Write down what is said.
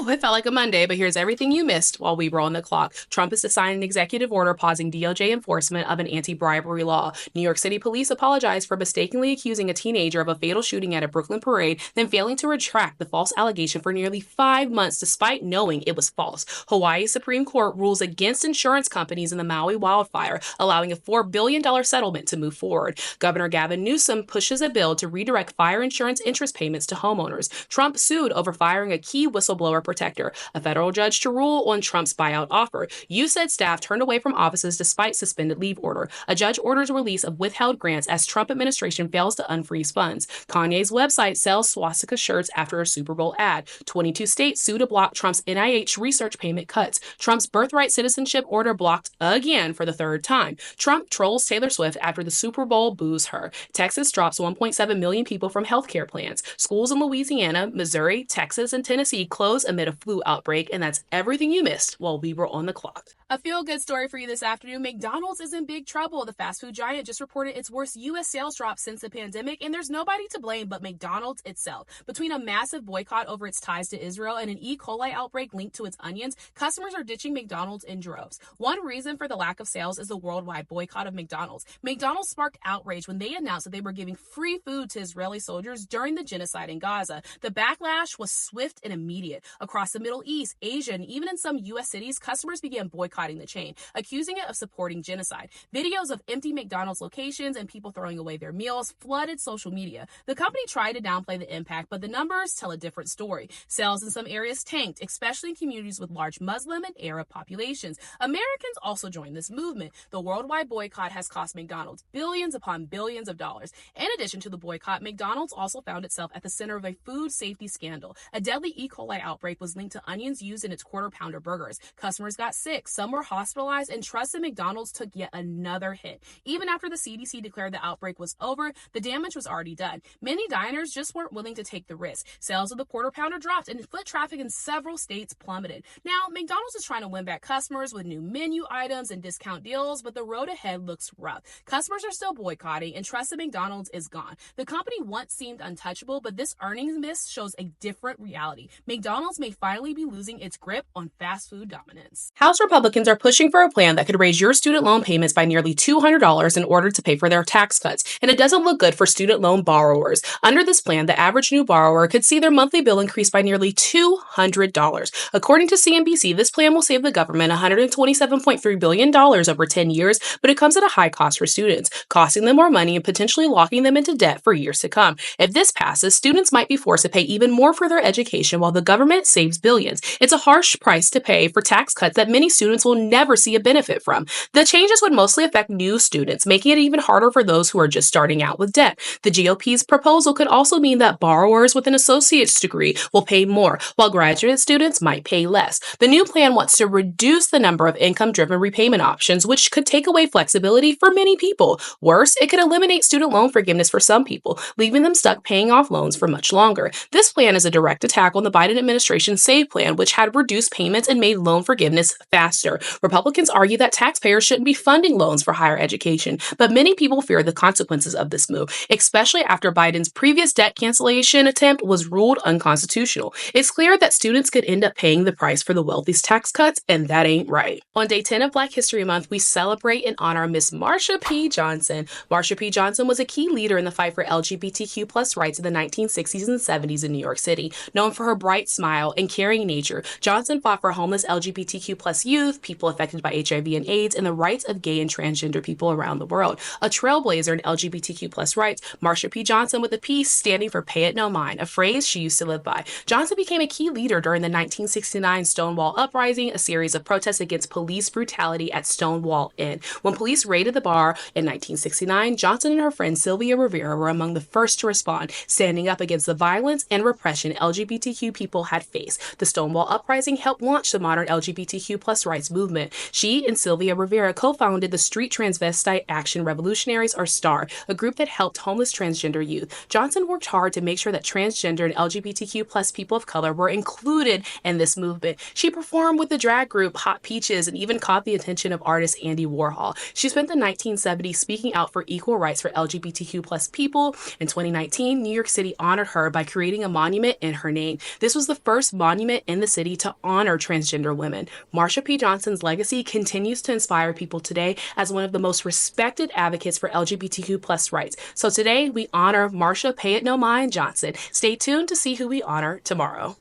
Whew, it felt like a Monday, but here's everything you missed while we were on the clock. Trump is to sign an executive order pausing DOJ enforcement of an anti-bribery law. New York City police apologized for mistakenly accusing a teenager of a fatal shooting at a Brooklyn parade, then failing to retract the false allegation for nearly 5 months despite knowing it was false. Hawaii's Supreme Court rules against insurance companies in the Maui wildfire, allowing a $4 billion settlement to move forward. Governor Gavin Newsom pushes a bill to redirect fire insurance interest payments to homeowners. Trump sued over firing a key whistleblower protector. A federal judge to rule on Trump's buyout offer. You said staff turned away from offices despite suspended leave order. A judge orders release of withheld grants as Trump administration fails to unfreeze funds. Kanye's website sells swastika shirts after a Super Bowl ad. 22 states sue to block Trump's NIH research payment cuts. Trump's birthright citizenship order blocked again for the third time. Trump trolls Taylor Swift after the Super Bowl boos her. Texas drops 1.7 million people from healthcare plans. Schools in Louisiana, Missouri, Texas, and Tennessee close amid a flu outbreak, and that's everything you missed while we were on the clock. A feel-good story for you this afternoon. McDonald's is in big trouble. The fast food giant just reported its worst U.S. sales drop since the pandemic, and there's nobody to blame but McDonald's itself. Between a massive boycott over its ties to Israel and an E. coli outbreak linked to its onions, customers are ditching McDonald's in droves. One reason for the lack of sales is the worldwide boycott of McDonald's. McDonald's sparked outrage when they announced that they were giving free food to Israeli soldiers during the genocide in Gaza. The backlash was swift and immediate. Across the Middle East, Asia, and even in some U.S. cities, customers began boycotting the chain, accusing it of supporting genocide. Videos of empty McDonald's locations and people throwing away their meals flooded social media. The company tried to downplay the impact, but the numbers tell a different story. Sales in some areas tanked, especially in communities with large Muslim and Arab populations. Americans also joined this movement. The worldwide boycott has cost McDonald's billions upon billions of dollars. In addition to the boycott, McDonald's also found itself at the center of a food safety scandal. A deadly E. coli outbreak was linked to onions used in its quarter-pounder burgers. Customers got sick, some were hospitalized, and trust in McDonald's took yet another hit. Even after the CDC declared the outbreak was over, the damage was already done. Many diners just weren't willing to take the risk. Sales of the quarter pounder dropped, and foot traffic in several states plummeted. Now, McDonald's is trying to win back customers with new menu items and discount deals, but the road ahead looks rough. Customers are still boycotting, and trust in McDonald's is gone. The company once seemed untouchable, but this earnings miss shows a different reality. McDonald's may finally be losing its grip on fast food dominance. House Republicans are pushing for a plan that could raise your student loan payments by nearly $200 in order to pay for their tax cuts, and it doesn't look good for student loan borrowers. Under this plan, the average new borrower could see their monthly bill increase by nearly $200. According to CNBC, this plan will save the government $127.3 billion over 10 years, but it comes at a high cost for students, costing them more money and potentially locking them into debt for years to come. If this passes, students might be forced to pay even more for their education while the government saves billions. It's a harsh price to pay for tax cuts that many students will never see a benefit from. The changes would mostly affect new students, making it even harder for those who are just starting out with debt. The GOP's proposal could also mean that borrowers with an associate's degree will pay more, while graduate students might pay less. The new plan wants to reduce the number of income-driven repayment options, which could take away flexibility for many people. Worse, it could eliminate student loan forgiveness for some people, leaving them stuck paying off loans for much longer. This plan is a direct attack on the Biden administration's SAVE plan, which had reduced payments and made loan forgiveness faster. Republicans argue that taxpayers shouldn't be funding loans for higher education, but many people fear the consequences of this move, especially after Biden's previous debt cancellation attempt was ruled unconstitutional. It's clear that students could end up paying the price for the wealthy's tax cuts, and that ain't right. On day 10 of Black History Month, we celebrate and honor Miss Marsha P. Johnson. Marsha P. Johnson was a key leader in the fight for LGBTQ+ rights in the 1960s and 70s in New York City. Known for her bright smile and caring nature, Johnson fought for homeless LGBTQ+ youth, people affected by HIV and AIDS, and the rights of gay and transgender people around the world. A trailblazer in LGBTQ+ rights, Marsha P. Johnson with a P standing for Pay It No Mind, a phrase she used to live by. Johnson became a key leader during the 1969 Stonewall Uprising, a series of protests against police brutality at Stonewall Inn. When police raided the bar in 1969, Johnson and her friend Sylvia Rivera were among the first to respond, standing up against the violence and repression LGBTQ people had faced. The Stonewall Uprising helped launch the modern LGBTQ+ rights movement. She and Sylvia Rivera co-founded the Street Transvestite Action Revolutionaries, or STAR, a group that helped homeless transgender youth. Johnson worked hard to make sure that transgender and LGBTQ+ people of color were included in this movement. She performed with the drag group Hot Peaches and even caught the attention of artist Andy Warhol. She spent the 1970s speaking out for equal rights for LGBTQ+ people. In 2019, New York City honored her by creating a monument in her name. This was the first monument in the city to honor transgender women. Marsha P. Johnson's legacy continues to inspire people today as one of the most respected advocates for LGBTQ plus rights. So today we honor Marsha Pay It No Mind Johnson. Stay tuned to see who we honor tomorrow.